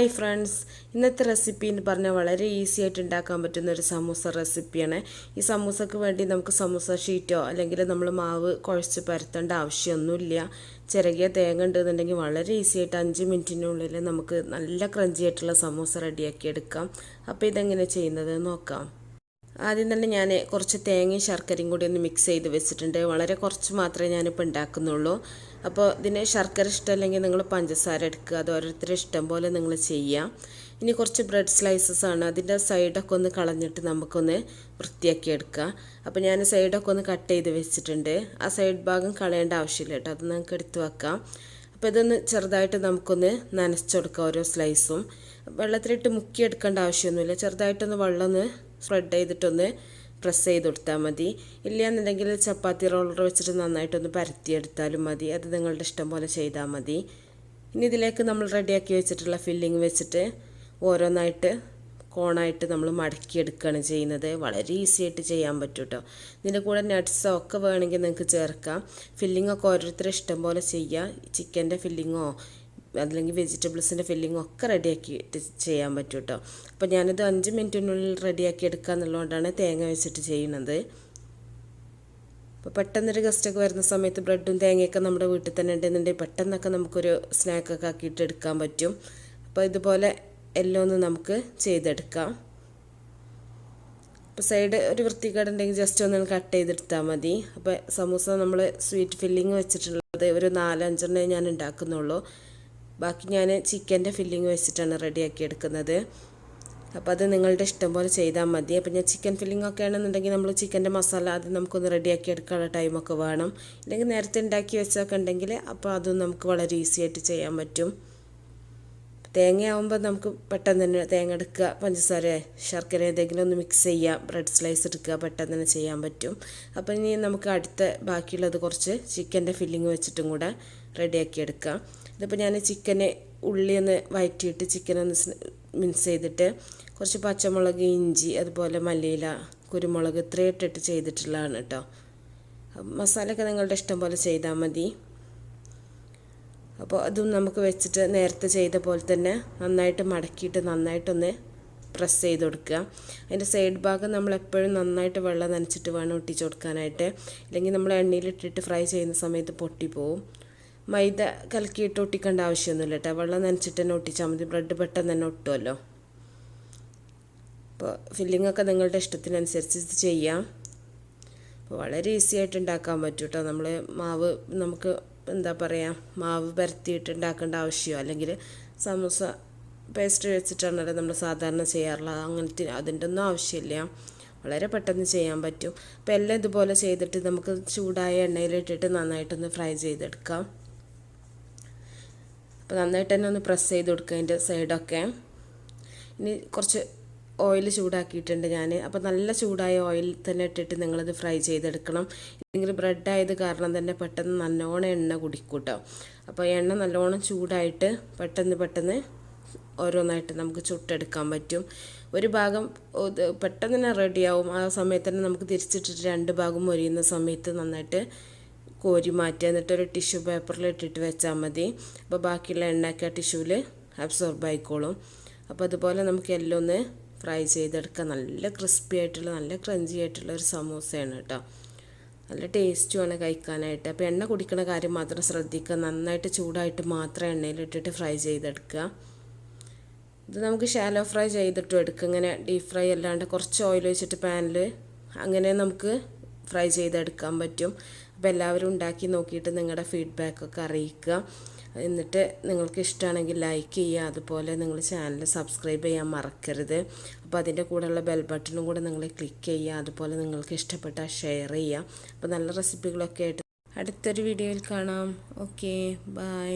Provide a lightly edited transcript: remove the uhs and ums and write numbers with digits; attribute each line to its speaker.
Speaker 1: Hi friends, ഇന്നത്തെ recipe എന്ന് പറഞ്ഞാൽ വളരെ ഈസി ആയിട്ട് ഉണ്ടാക്കാൻ പറ്റുന്ന ഒരു സമൂസ റെസിപ്പിയാണ്. ഈ സമൂസക്ക് വേണ്ടി നമുക്ക് സമൂസ ഷീറ്റോ അല്ലെങ്കിൽ നമ്മൾ മാവ് കുഴച്ച് പരത്തേണ്ട ആവശ്യമൊന്നുമില്ല. ചിരകിയ തേങ്ങ ഉണ്ടെന്നുണ്ടെങ്കിൽ വളരെ ഈസി ആയിട്ട് 5 മിനിറ്റിനുള്ളിൽ നമുക്ക് നല്ല ക്രഞ്ചി ആയിട്ടുള്ള സമൂസ റെഡിയാക്കി എടുക്കാം. അപ്പോൾ ഇതെങ്ങനെ ചെയ്യുന്നത് നോക്കാം. ആദ്യം തന്നെ ഞാൻ കുറച്ച് തേങ്ങയും ശർക്കരയും കൂടി ഒന്ന് മിക്സ് ചെയ്ത് വെച്ചിട്ടുണ്ട്. വളരെ കുറച്ച് മാത്രമേ ഞാനിപ്പോൾ ഉണ്ടാക്കുന്നുള്ളൂ. അപ്പോൾ ഇതിന് ശർക്കര ഇഷ്ടമല്ലെങ്കിൽ നിങ്ങൾ പഞ്ചസാര എടുക്കുക. അത് ഓരോരുത്തരുടെ ഇഷ്ടം പോലെ നിങ്ങൾ ചെയ്യാം. ഇനി കുറച്ച് ബ്രെഡ് സ്ലൈസസ് ആണ്. അതിൻ്റെ സൈഡൊക്കെ ഒന്ന് കളഞ്ഞിട്ട് നമുക്കൊന്ന് വൃത്തിയാക്കി എടുക്കുക. അപ്പോൾ ഞാൻ സൈഡൊക്കെ ഒന്ന് കട്ട് ചെയ്ത് വെച്ചിട്ടുണ്ട്. ആ സൈഡ് ഭാഗം കളയേണ്ട ആവശ്യമില്ല കേട്ടോ, അത് നമുക്ക് എടുത്ത് വെക്കാം. അപ്പോൾ ഇതൊന്ന് ചെറുതായിട്ട് നമുക്കൊന്ന് നനച്ചെടുക്കാം. ഓരോ സ്ലൈസും വെള്ളത്തിലിട്ട് മുക്കിയെടുക്കേണ്ട ആവശ്യമൊന്നുമില്ല. ചെറുതായിട്ടൊന്ന് വെള്ളം ഒന്ന് സ്പ്രെഡ് ചെയ്തിട്ടൊന്ന് പ്രസ് ചെയ്ത് കൊടുത്താൽ മതി. ഇല്ലയെന്നുണ്ടെങ്കിൽ ചപ്പാത്തി റോളർ വെച്ചിട്ട് നന്നായിട്ടൊന്ന് പരത്തിയെടുത്താലും മതി. അത് നിങ്ങളുടെ ഇഷ്ടം പോലെ ചെയ്താൽ മതി. ഇനി ഇതിലേക്ക് നമ്മൾ റെഡിയാക്കി വെച്ചിട്ടുള്ള ഫില്ലിങ് വെച്ചിട്ട് ഓരോന്നായിട്ട് കോണായിട്ട് നമ്മൾ മടക്കിയെടുക്കുകയാണ് ചെയ്യുന്നത്. വളരെ ഈസി ആയിട്ട് ചെയ്യാൻ പറ്റും കേട്ടോ. ഇതിൻ്റെ കൂടെ നട്ട്സോ ഒക്കെ വേണമെങ്കിൽ നിങ്ങൾക്ക് ചേർക്കാം. ഫില്ലിങ്ങൊക്കെ ഓരോരുത്തരുടെ ഇഷ്ടം പോലെ ചെയ്യാം. ചിക്കൻ്റെ ഫില്ലിങ്ങോ അല്ലെങ്കിൽ വെജിറ്റബിൾസിൻ്റെ ഫില്ലിങ്ങോ ഒക്കെ റെഡിയാക്കിയിട്ട് ചെയ്യാൻ പറ്റും കേട്ടോ. അപ്പോൾ ഞാനിത് 5 മിനിറ്റിനുള്ളിൽ റെഡിയാക്കി എടുക്കുക എന്നുള്ളതുകൊണ്ടാണ് തേങ്ങ വെച്ചിട്ട് ചെയ്യുന്നത്. അപ്പോൾ പെട്ടെന്നൊരു ഗസ്റ്റൊക്കെ വരുന്ന സമയത്ത് ബ്രെഡും തേങ്ങയൊക്കെ നമ്മുടെ വീട്ടിൽ തന്നെ ഉണ്ടെന്നുണ്ടെങ്കിൽ പെട്ടെന്നൊക്കെ നമുക്കൊരു സ്നാക്കൊക്കെ ആക്കിയിട്ട് എടുക്കാൻ പറ്റും. അപ്പോൾ ഇതുപോലെ എല്ലാം ഒന്ന് നമുക്ക് ചെയ്തെടുക്കാം. അപ്പോൾ സൈഡ് ഒരു വൃത്തികേടുണ്ടെങ്കിൽ ജസ്റ്റ് ഒന്ന് കട്ട് ചെയ്തെടുത്താൽ മതി. അപ്പോൾ സമൂസ നമ്മൾ സ്വീറ്റ് ഫില്ലിങ് വെച്ചിട്ടുള്ളത് ഒരു 4-5 ഞാൻ ഉണ്ടാക്കുന്നുള്ളൂ. ബാക്കി ഞാൻ ചിക്കൻ്റെ ഫില്ലിങ് വെച്ചിട്ടാണ് റെഡിയാക്കി എടുക്കുന്നത്. അപ്പോൾ അത് നിങ്ങളുടെ ഇഷ്ടം പോലെ ചെയ്താൽ മതി. അപ്പോൾ ഞാൻ ചിക്കൻ ഫില്ലിംഗ് ഒക്കെ ആണെന്നുണ്ടെങ്കിൽ നമ്മൾ ചിക്കൻ്റെ മസാല അത് നമുക്കൊന്ന് റെഡിയാക്കി എടുക്കാനുള്ള ടൈമൊക്കെ വേണം. ഇല്ലെങ്കിൽ നേരത്തെ ഉണ്ടാക്കി വെച്ചൊക്കെ ഉണ്ടെങ്കിൽ അപ്പോൾ അതും നമുക്ക് വളരെ ഈസി ആയിട്ട് ചെയ്യാൻ പറ്റും. തേങ്ങയാവുമ്പോൾ നമുക്ക് പെട്ടെന്ന് തന്നെ തേങ്ങ എടുക്കുക, പഞ്ചസാര ശർക്കര ഏതെങ്കിലും ഒന്ന് മിക്സ് ചെയ്യുക, ബ്രെഡ് സ്ലൈസ് എടുക്കുക, പെട്ടെന്ന് തന്നെ ചെയ്യാൻ പറ്റും. അപ്പോൾ ഇനി നമുക്ക് അടുത്ത ബാക്കിയുള്ളത് കുറച്ച് ചിക്കൻ്റെ ഫില്ലിങ് വെച്ചിട്ടും കൂടെ റെഡിയാക്കി എടുക്കാം. ഇതിപ്പോൾ ഞാൻ ചിക്കന് ഉള്ളി ഒന്ന് വഴറ്റിയിട്ട് ചിക്കനൊന്ന് മിക്സ് ചെയ്തിട്ട് കുറച്ച് പച്ചമുളക്, ഇഞ്ചി, അതുപോലെ മല്ലിയില, കുരുമുളക് ഇത്രയും ഇട്ടിട്ട് ചെയ്തിട്ടുള്ളതാണ് കേട്ടോ. മസാലയൊക്കെ നിങ്ങളുടെ ഇഷ്ടം പോലെ ചെയ്താൽ മതി. അപ്പോൾ അതും നമുക്ക് വെച്ചിട്ട് നേരത്തെ ചെയ്ത പോലെ തന്നെ നന്നായിട്ട് മടക്കിയിട്ട് നന്നായിട്ടൊന്ന് പ്രസ് ചെയ്ത് കൊടുക്കുക. അതിൻ്റെ സൈഡ് ഭാഗം നമ്മൾ എപ്പോഴും നന്നായിട്ട് വെള്ളം നനച്ചിട്ട് വേണം ഒട്ടിച്ച് കൊടുക്കാനായിട്ട്. അല്ലെങ്കിൽ നമ്മൾ എണ്ണയിലിട്ടിട്ട് ഫ്രൈ ചെയ്യുന്ന സമയത്ത് പൊട്ടിപ്പോവും. മൈദ കലക്കിയിട്ട് ഒട്ടിക്കേണ്ട ആവശ്യമൊന്നുമില്ല കേട്ടോ. വെള്ളം നനച്ചിട്ട് തന്നെ ഒട്ടിച്ചാൽ മതി. ബ്രെഡ് പെട്ടെന്ന് തന്നെ ഒട്ടുമല്ലോ. അപ്പോൾ ഫില്ലിങ്ങൊക്കെ നിങ്ങളുടെ ഇഷ്ടത്തിനനുസരിച്ച് ഇത് ചെയ്യാം. അപ്പോൾ വളരെ ഈസി ആയിട്ട് ഉണ്ടാക്കാൻ പറ്റും കേട്ടോ. നമ്മൾ മാവ് നമുക്ക് എന്താ പറയുക, മാവ് പരത്തിയിട്ട് ഉണ്ടാക്കേണ്ട ആവശ്യമോ അല്ലെങ്കിൽ സമൂസ പേസ്റ്റ് വെച്ചിട്ടാണല്ലോ നമ്മൾ സാധാരണ ചെയ്യാറുള്ളത്. അങ്ങനത്തെ അതിൻ്റെ ഒന്നും ആവശ്യമില്ല. വളരെ പെട്ടെന്ന് ചെയ്യാൻ പറ്റും. അപ്പോൾ എല്ലാം ഇതുപോലെ ചെയ്തിട്ട് നമുക്ക് ചൂടായ എണ്ണയിലിട്ടിട്ട് നന്നായിട്ടൊന്ന് ഫ്രൈ ചെയ്തെടുക്കാം. അപ്പോൾ നന്നായിട്ട് തന്നെ ഒന്ന് പ്രസ് ചെയ്ത് കൊടുക്കുക അതിൻ്റെ സൈഡൊക്കെ. ഇനി കുറച്ച് ഓയിൽ ചൂടാക്കിയിട്ടുണ്ട് ഞാൻ. അപ്പോൾ നല്ല ചൂടായ ഓയിൽ തന്നെ ഇട്ടിട്ട് നിങ്ങളിത് ഫ്രൈ ചെയ്തെടുക്കണം. ഇല്ലെങ്കിൽ ബ്രെഡ് ആയത് കാരണം തന്നെ പെട്ടെന്ന് നല്ലോണം എണ്ണ കുടിക്കും കേട്ടോ. അപ്പോൾ എണ്ണ നല്ലോണം ചൂടായിട്ട് പെട്ടെന്ന് ഓരോന്നായിട്ട് നമുക്ക് ചുട്ടെടുക്കാൻ പറ്റും. ഒരു ഭാഗം പെട്ടെന്ന് തന്നെ റെഡിയാവും. ആ സമയത്ത് തന്നെ നമുക്ക് തിരിച്ചിട്ടിട്ട് 2 ഭാഗം മൊരിയുന്ന സമയത്ത് നന്നായിട്ട് കോരി മാറ്റുക. എന്നിട്ടൊരു ടിഷ്യൂ പേപ്പറിൽ ഇട്ടിട്ട് വെച്ചാൽ മതി. അപ്പോൾ ബാക്കിയുള്ള എണ്ണയൊക്കെ ടിഷ്യൂവിൽ അബ്സോർബ് ആയിക്കോളും. അപ്പോൾ അതുപോലെ നമുക്ക് എല്ലാം ഒന്ന് ഫ്രൈ ചെയ്തെടുക്കാം. നല്ല ക്രിസ്പി ആയിട്ടുള്ള നല്ല ക്രഞ്ചി ആയിട്ടുള്ള ഒരു സമൂസയാണ് കേട്ടോ. നല്ല ടേസ്റ്റുമാണ് കഴിക്കാനായിട്ട്. അപ്പോൾ എണ്ണ കുടിക്കുന്ന കാര്യം മാത്രം ശ്രദ്ധിക്കുക. നന്നായിട്ട് ചൂടായിട്ട് മാത്രം എണ്ണയിലിട്ടിട്ട് ഫ്രൈ ചെയ്തെടുക്കുക. ഇത് നമുക്ക് ഷാലോ ഫ്രൈ ചെയ്തിട്ടും എടുക്കുക. ഇങ്ങനെ ഡീപ്പ് ഫ്രൈ അല്ലാണ്ട് കുറച്ച് ഓയിൽ വെച്ചിട്ട് പാനിൽ അങ്ങനെ നമുക്ക് ഫ്രൈ ചെയ്തെടുക്കാൻ പറ്റും. അപ്പോൾ എല്ലാവരും ഉണ്ടാക്കി നോക്കിയിട്ട് നിങ്ങളുടെ ഫീഡ്ബാക്കൊക്കെ അറിയിക്കുക. എന്നിട്ട് നിങ്ങൾക്ക് ഇഷ്ടമാണെങ്കിൽ ലൈക്ക് ചെയ്യുക. അതുപോലെ നിങ്ങൾ ചാനൽ സബ്സ്ക്രൈബ് ചെയ്യാൻ മറക്കരുത്. അപ്പോൾ അതിൻ്റെ കൂടെയുള്ള ബെൽ ബട്ടണും കൂടെ നിങ്ങൾ ക്ലിക്ക് ചെയ്യുക. അതുപോലെ നിങ്ങൾക്ക് ഇഷ്ടപ്പെട്ടാൽ ഷെയർ ചെയ്യുക. അപ്പോൾ നല്ല റെസിപ്പികളൊക്കെ ആയിട്ട് അടുത്തൊരു വീഡിയോയിൽ കാണാം. Okay, by.